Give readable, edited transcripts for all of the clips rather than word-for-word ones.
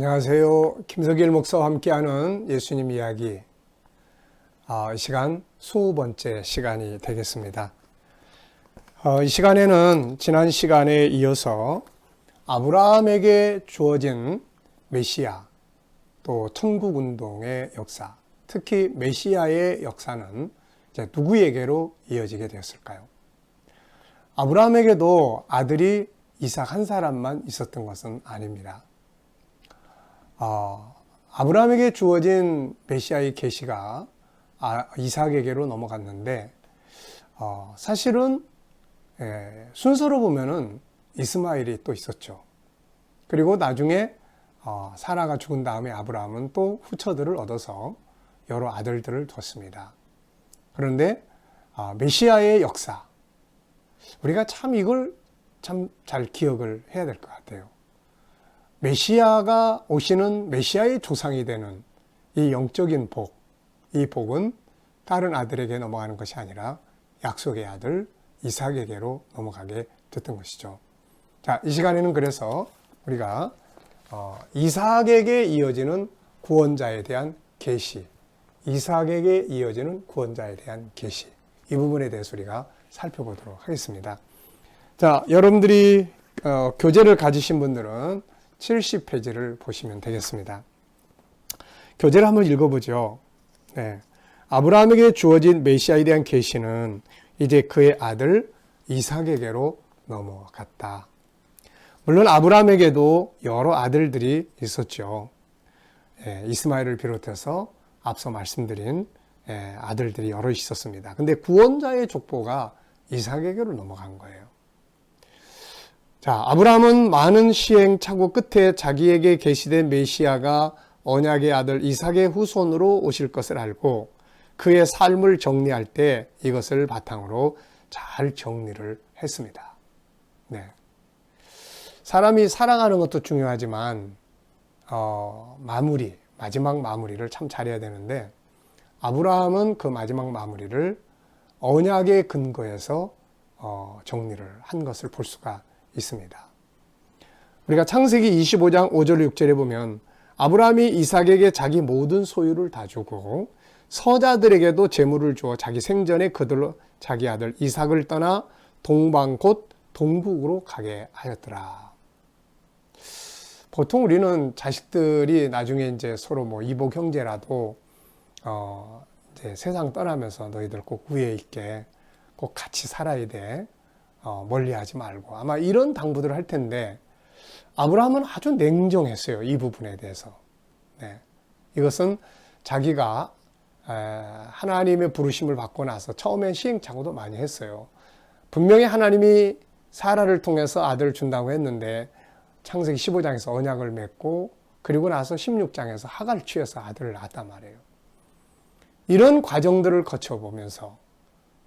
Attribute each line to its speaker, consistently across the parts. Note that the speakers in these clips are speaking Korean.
Speaker 1: 안녕하세요. 김석일 목사와 함께하는 예수님 이야기. 이 시간 20번째 시간이 되겠습니다. 이 시간에는 지난 시간에 이어서 아브라함에게 주어진 메시아, 또 천국운동의 역사, 특히 메시아의 역사는 이제 누구에게로 이어지게 되었을까요? 아브라함에게도 아들이 이삭 한 사람만 있었던 것은 아닙니다. 아브라함에게 주어진 메시아의 계시가 이삭에게로 넘어갔는데 사실은 순서로 보면은 이스마엘이 또 있었죠. 그리고 나중에 사라가 죽은 다음에 아브라함은 또 후처들을 얻어서 여러 아들들을 뒀습니다. 그런데 메시아의 역사, 우리가 참 이걸 참 잘 기억을 해야 될 것 같아요. 메시아가 오시는 메시아의 조상이 되는 이 영적인 복, 이 복은 다른 아들에게 넘어가는 것이 아니라 약속의 아들 이삭에게로 넘어가게 됐던 것이죠. 자, 이 시간에는 그래서 우리가 이삭에게 이어지는 구원자에 대한 계시, 이삭에게 이어지는 구원자에 대한 계시, 이 부분에 대해서 우리가 살펴보도록 하겠습니다. 자, 여러분들이 교재를 가지신 분들은 70페이지를 보시면 되겠습니다. 교재를 한번 읽어보죠. 네. 아브라함에게 주어진 메시아에 대한 계시는 이제 그의 아들 이삭에게로 넘어갔다. 물론 아브라함에게도 여러 아들들이 있었죠. 이스마엘을 비롯해서 앞서 말씀드린 아들들이 여러 있었습니다. 근데 구원자의 족보가 이삭에게로 넘어간 거예요. 자, 아브라함은 많은 시행착오 끝에 자기에게 계시된 메시아가 언약의 아들 이삭의 후손으로 오실 것을 알고 그의 삶을 정리할 때 이것을 바탕으로 잘 정리를 했습니다. 네. 사람이 살아가는 것도 중요하지만 마지막 마무리를 참 잘해야 되는데 아브라함은 그 마지막 마무리를 언약의 근거에서 정리를 한 것을 볼 수가 있습니다. 우리가 창세기 25장 5절 6절에 보면 아브라함이 이삭에게 자기 모든 소유를 다 주고 서자들에게도 재물을 주어 자기 생전에 그들로 자기 아들 이삭을 떠나 동방 곧 동북으로 가게 하였더라. 보통 우리는 자식들이 나중에 이제 서로 뭐 이복 형제라도 이제 세상 떠나면서 너희들 꼭 위에 있게 꼭 같이 살아야 돼. 멀리하지 말고 아마 이런 당부들을 할 텐데 아브라함은 아주 냉정했어요. 이 부분에 대해서. 네. 이것은 자기가 하나님의 부르심을 받고 나서 처음엔 시행착오도 많이 했어요. 분명히 하나님이 사라를 통해서 아들을 준다고 했는데 창세기 15장에서 언약을 맺고 그리고 나서 16장에서 하가를 취해서 아들을 낳았단 말이에요. 이런 과정들을 거쳐보면서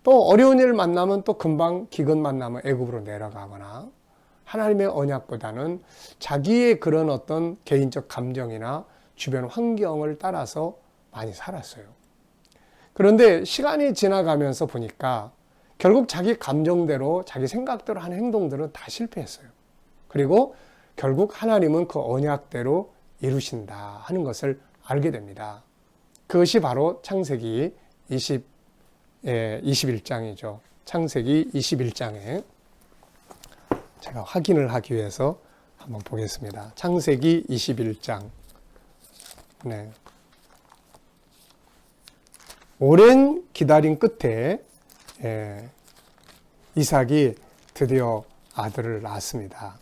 Speaker 1: 또 어려운 일 만나면 또 금방 기근 만나면 애굽으로 내려가거나 하나님의 언약보다는 자기의 그런 어떤 개인적 감정이나 주변 환경을 따라서 많이 살았어요. 그런데 시간이 지나가면서 보니까 결국 자기 감정대로 자기 생각대로 하는 행동들은 다 실패했어요. 그리고 결국 하나님은 그 언약대로 이루신다 하는 것을 알게 됩니다. 그것이 바로 창세기 21장이죠. 창세기 21장에 제가 확인을 하기 위해서 한번 보겠습니다. 창세기 21장. 네. 오랜 기다림 끝에 이삭이 드디어 아들을 낳았습니다.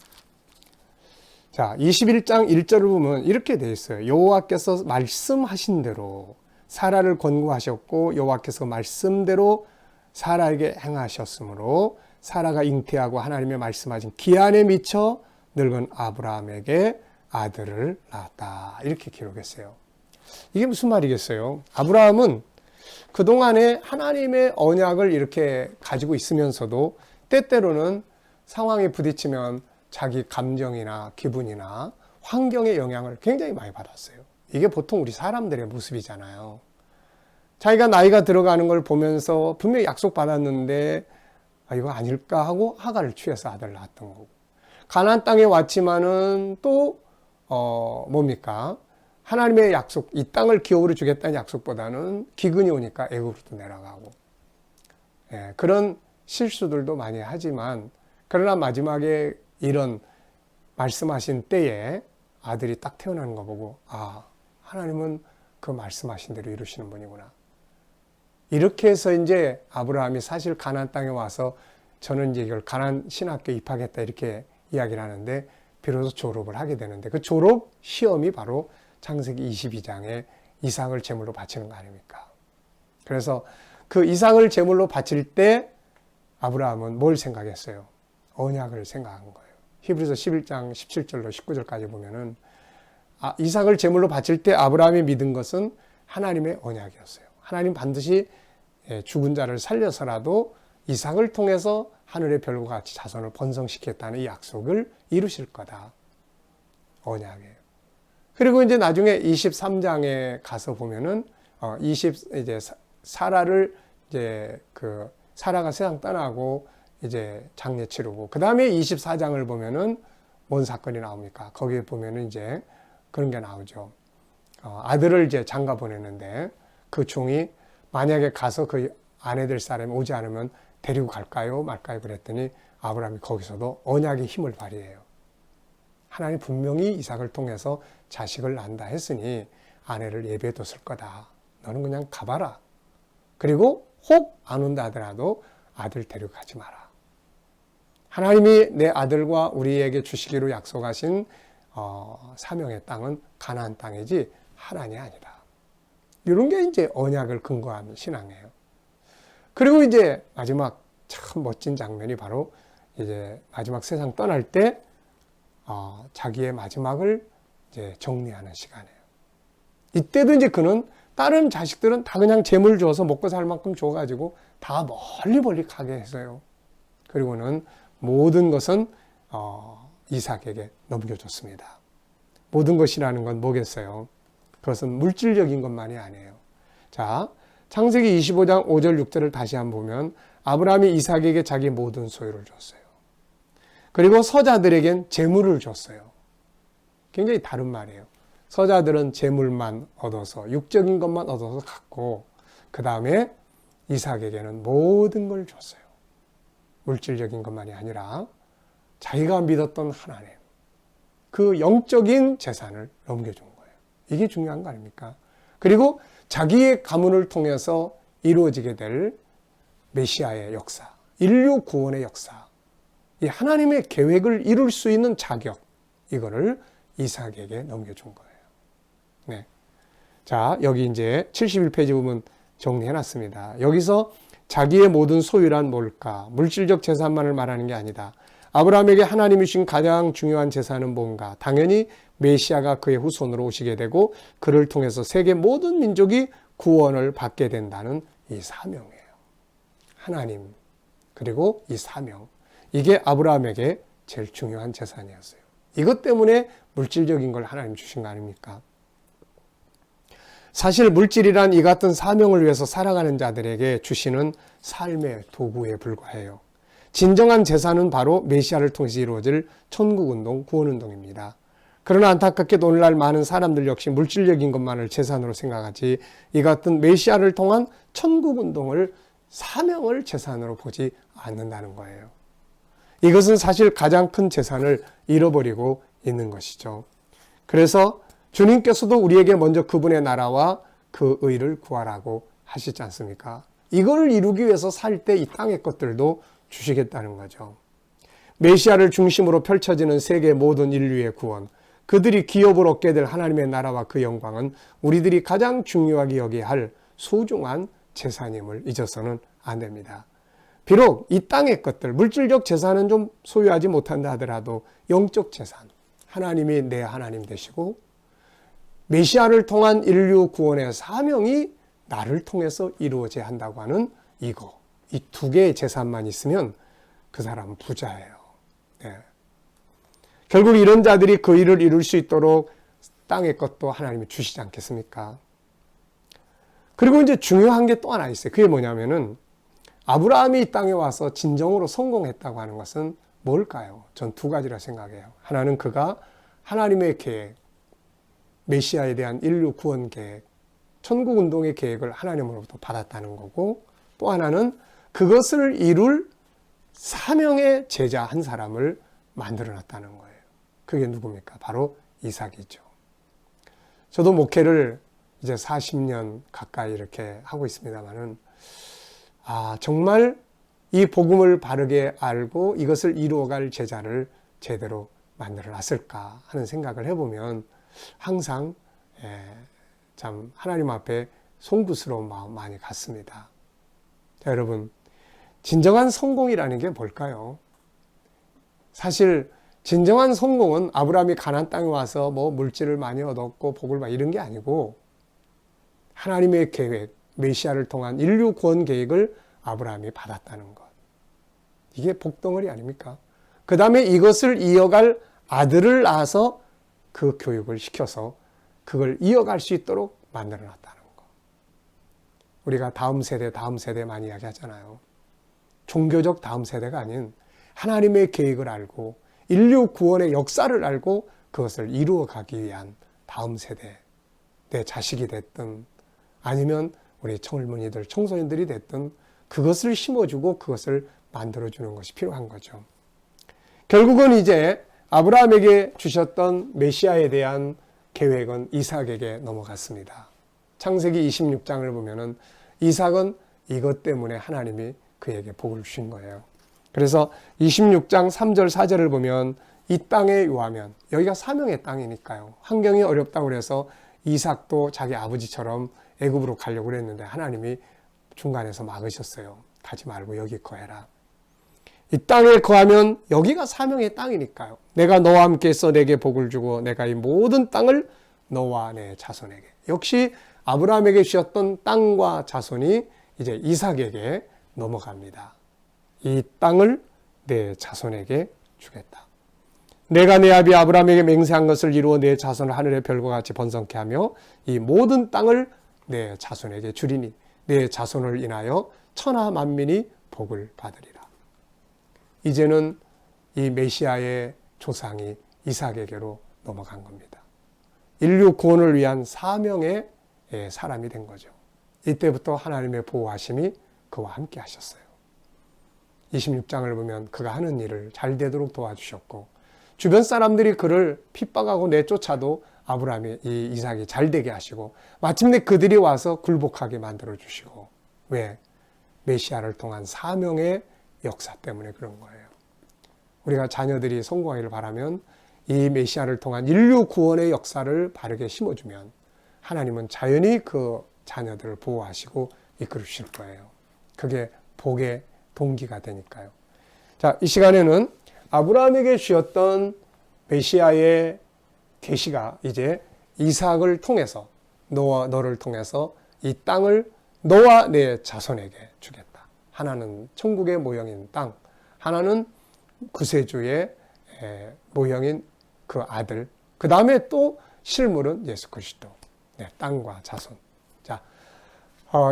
Speaker 1: 자, 21장 1절을 보면 이렇게 되어 있어요. 여호와께서 말씀하신 대로 사라를 권고하셨고 여호와께서 말씀대로 사라에게 행하셨으므로 사라가 잉태하고 하나님의 말씀하신 기한에 미쳐 늙은 아브라함에게 아들을 낳았다. 이렇게 기록했어요. 이게 무슨 말이겠어요? 아브라함은 그동안에 하나님의 언약을 이렇게 가지고 있으면서도 때때로는 상황에 부딪히면 자기 감정이나 기분이나 환경의 영향을 굉장히 많이 받았어요. 이게 보통 우리 사람들의 모습이잖아요. 자기가 나이가 들어가는 걸 보면서 분명히 약속받았는데 이거 아닐까 하고 하가를 취해서 아들을 낳았던 거고 가나안 땅에 왔지만은 또 뭡니까? 하나님의 약속, 이 땅을 기업으로 주겠다는 약속보다는 기근이 오니까 애굽으로 내려가고, 예, 그런 실수들도 많이 하지만, 그러나 마지막에 이런 말씀하신 때에 아들이 딱 태어나는 거 보고, 아, 하나님은 그 말씀하신 대로 이루시는 분이구나. 이렇게 해서 이제 아브라함이 사실 가나안 땅에 와서 저는 이제 이걸 가나안 신학교에 입학했다 이렇게 이야기를 하는데, 비로소 졸업을 하게 되는데, 그 졸업 시험이 바로 창세기 22장에 이삭을 제물로 바치는 거 아닙니까? 그래서 그 이삭을 제물로 바칠 때 아브라함은 뭘 생각했어요? 언약을 생각한 거예요. 히브리서 11장 17절로 19절까지 보면은, 이삭을 제물로 바칠 때 아브라함이 믿은 것은 하나님의 언약이었어요. 하나님 반드시 죽은 자를 살려서라도 이삭을 통해서 하늘의 별과 같이 자손을 번성시켰다는 이 약속을 이루실 거다. 언약이에요. 그리고 이제 나중에 23장에 가서 보면은 이제 사라를 이제 사라가 세상 떠나고 이제 장례 치르고, 그 다음에 24장을 보면은 뭔 사건이 나옵니까? 거기에 보면은 이제 그런 게 나오죠. 아들을 이제 장가 보내는데 그 종이 만약에 가서 그 아내 될 사람이 오지 않으면 데리고 갈까요? 말까요? 그랬더니 아브라함이 거기서도 언약의 힘을 발휘해요. 하나님 분명히 이삭을 통해서 자식을 낳는다 했으니 아내를 예배해뒀을 거다. 너는 그냥 가봐라. 그리고 혹 안 온다 하더라도 아들 데리고 가지 마라. 하나님이 내 아들과 우리에게 주시기로 약속하신 사명의 땅은 가나안 땅이지 하란이 아니다. 이런 게 이제 언약을 근거한 신앙이에요. 그리고 이제 마지막 참 멋진 장면이 바로 이제 마지막 세상 떠날 때 자기의 마지막을 이제 정리하는 시간이에요. 이때도 이제 그는 다른 자식들은 다 그냥 재물 줘서 먹고 살 만큼 줘가지고 다 멀리 가게 했어요. 그리고는 모든 것은 이삭에게 넘겨줬습니다. 모든 것이라는 건 뭐겠어요? 그것은 물질적인 것만이 아니에요. 자, 창세기 25장 5절 6절을 다시 한번 보면 아브라함이 이삭에게 자기 모든 소유를 줬어요. 그리고 서자들에겐 재물을 줬어요. 굉장히 다른 말이에요. 서자들은 재물만 얻어서 육적인 것만 얻어서 갔고, 그 다음에 이삭에게는 모든 걸 줬어요. 물질적인 것만이 아니라 자기가 믿었던 하나님, 그 영적인 재산을 넘겨준 거예요. 이게 중요한 거 아닙니까? 그리고 자기의 가문을 통해서 이루어지게 될 메시아의 역사, 인류 구원의 역사, 이 하나님의 계획을 이룰 수 있는 자격, 이거를 이삭에게 넘겨준 거예요. 네. 자, 여기 이제 71페이지 보면 정리해놨습니다. 여기서 자기의 모든 소유란 뭘까? 물질적 재산만을 말하는 게 아니다. 아브라함에게 하나님이 주신 가장 중요한 재산은 뭔가? 당연히 메시아가 그의 후손으로 오시게 되고 그를 통해서 세계 모든 민족이 구원을 받게 된다는 이 사명이에요. 하나님, 그리고 이 사명. 이게 아브라함에게 제일 중요한 재산이었어요. 이것 때문에 물질적인 걸 하나님 주신 거 아닙니까? 사실 물질이란 이 같은 사명을 위해서 살아가는 자들에게 주시는 삶의 도구에 불과해요. 진정한 재산은 바로 메시아를 통해서 이루어질 천국운동, 구원운동입니다. 그러나 안타깝게도 오늘날 많은 사람들 역시 물질적인 것만을 재산으로 생각하지 이 같은 메시아를 통한 천국운동을 사명을 재산으로 보지 않는다는 거예요. 이것은 사실 가장 큰 재산을 잃어버리고 있는 것이죠. 그래서 주님께서도 우리에게 먼저 그분의 나라와 그 의를 구하라고 하시지 않습니까? 이걸 이루기 위해서 살 때 이 땅의 것들도 주시겠다는 거죠. 메시아를 중심으로 펼쳐지는 세계 모든 인류의 구원, 그들이 기업을 얻게 될 하나님의 나라와 그 영광은 우리들이 가장 중요하게 여겨야 할 소중한 재산임을 잊어서는 안 됩니다. 비록 이 땅의 것들, 물질적 재산은 좀 소유하지 못한다 하더라도 영적 재산, 하나님이 내 하나님 되시고 메시아를 통한 인류 구원의 사명이 나를 통해서 이루어져야 한다고 하는 이거, 이 두 개의 재산만 있으면 그 사람은 부자예요. 네. 결국 이런 자들이 그 일을 이룰 수 있도록 땅의 것도 하나님이 주시지 않겠습니까? 그리고 이제 중요한 게 또 하나 있어요. 그게 뭐냐면은 아브라함이 이 땅에 와서 진정으로 성공했다고 하는 것은 뭘까요? 전 두 가지라 생각해요. 하나는 그가 하나님의 계획, 메시아에 대한 인류 구원 계획, 천국 운동의 계획을 하나님으로부터 받았다는 거고, 또 하나는 그것을 이룰 사명의 제자 한 사람을 만들어 놨다는 거예요. 그게 누굽니까? 바로 이삭이죠. 저도 목회를 이제 40년 가까이 이렇게 하고 있습니다만은, 정말 이 복음을 바르게 알고 이것을 이루어갈 제자를 제대로 만들어 놨을까 하는 생각을 해보면 항상 참 하나님 앞에 송구스러운 마음 많이 갖습니다. 자, 여러분, 진정한 성공이라는 게 뭘까요? 사실 진정한 성공은 아브라함이 가나안 땅에 와서 뭐 물질을 많이 얻었고 복을 받 이런 게 아니고, 하나님의 계획, 메시아를 통한 인류 구원 계획을 아브라함이 받았다는 것. 이게 복덩어리 아닙니까? 그 다음에 이것을 이어갈 아들을 낳아서 그 교육을 시켜서 그걸 이어갈 수 있도록 만들어 놨다는 것. 우리가 다음 세대 많이 이야기하잖아요. 종교적 다음 세대가 아닌 하나님의 계획을 알고 인류 구원의 역사를 알고 그것을 이루어 가기 위한 다음 세대, 내 자식이 됐든 아니면 우리 젊은이들, 청소년들이 됐든 그것을 심어주고 그것을 만들어주는 것이 필요한 거죠. 결국은 이제 아브라함에게 주셨던 메시아에 대한 계획은 이삭에게 넘어갔습니다. 창세기 26장을 보면은 이삭은 이것 때문에 하나님이 그에게 복을 주신 거예요. 그래서 26장 3절 4절을 보면 이 땅에 요하면, 여기가 사명의 땅이니까요. 환경이 어렵다고 그래서 이삭도 자기 아버지처럼 애굽으로 가려고 그랬는데 하나님이 중간에서 막으셨어요. 가지 말고 여기 거해라. 이 땅에 거하면 여기가 사명의 땅이니까요. 내가 너와 함께해서 내게 복을 주고 내가 이 모든 땅을 너와 내 자손에게. 역시 아브라함에게 주셨던 땅과 자손이 이제 이삭에게 넘어갑니다. 이 땅을 내 자손에게 주겠다. 내가 내 아비 아브라함에게 맹세한 것을 이루어 내 자손을 하늘의 별과 같이 번성케 하며 이 모든 땅을 내 자손에게 주리니 내 자손을 인하여 천하 만민이 복을 받으리라. 이제는 이 메시아의 조상이 이삭에게로 넘어간 겁니다. 인류 구원을 위한 사명의 사람이 된 거죠. 이때부터 하나님의 보호하심이 그와 함께 하셨어요. 26장을 보면 그가 하는 일을 잘 되도록 도와주셨고, 주변 사람들이 그를 핍박하고 내쫓아도 아브라함이 이 이삭이 잘 되게 하시고, 마침내 그들이 와서 굴복하게 만들어 주시고. 왜? 메시아를 통한 사명의 역사 때문에 그런 거예요. 우리가 자녀들이 성공하기를 바라면 이 메시아를 통한 인류 구원의 역사를 바르게 심어주면 하나님은 자연히 그 자녀들을 보호하시고 이끌어 주실 거예요. 그게 복의 동기가 되니까요. 자, 이 시간에는 아브라함에게 주었던 메시아의 계시가 이제 이삭을 통해서, 너를 통해서 이 땅을 너와 내 자손에게 주겠다. 하나는 천국의 모형인 땅, 하나는 구세주의 모형인 그 아들, 그 다음에 또 실물은 예수 그리스도, 땅과 자손. 자,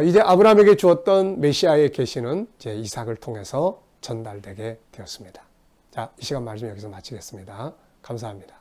Speaker 1: 이제 아브라함에게 주었던 메시아의 계시는 이제 이삭을 통해서 전달되게 되었습니다. 자, 이 시간 말씀 여기서 마치겠습니다. 감사합니다.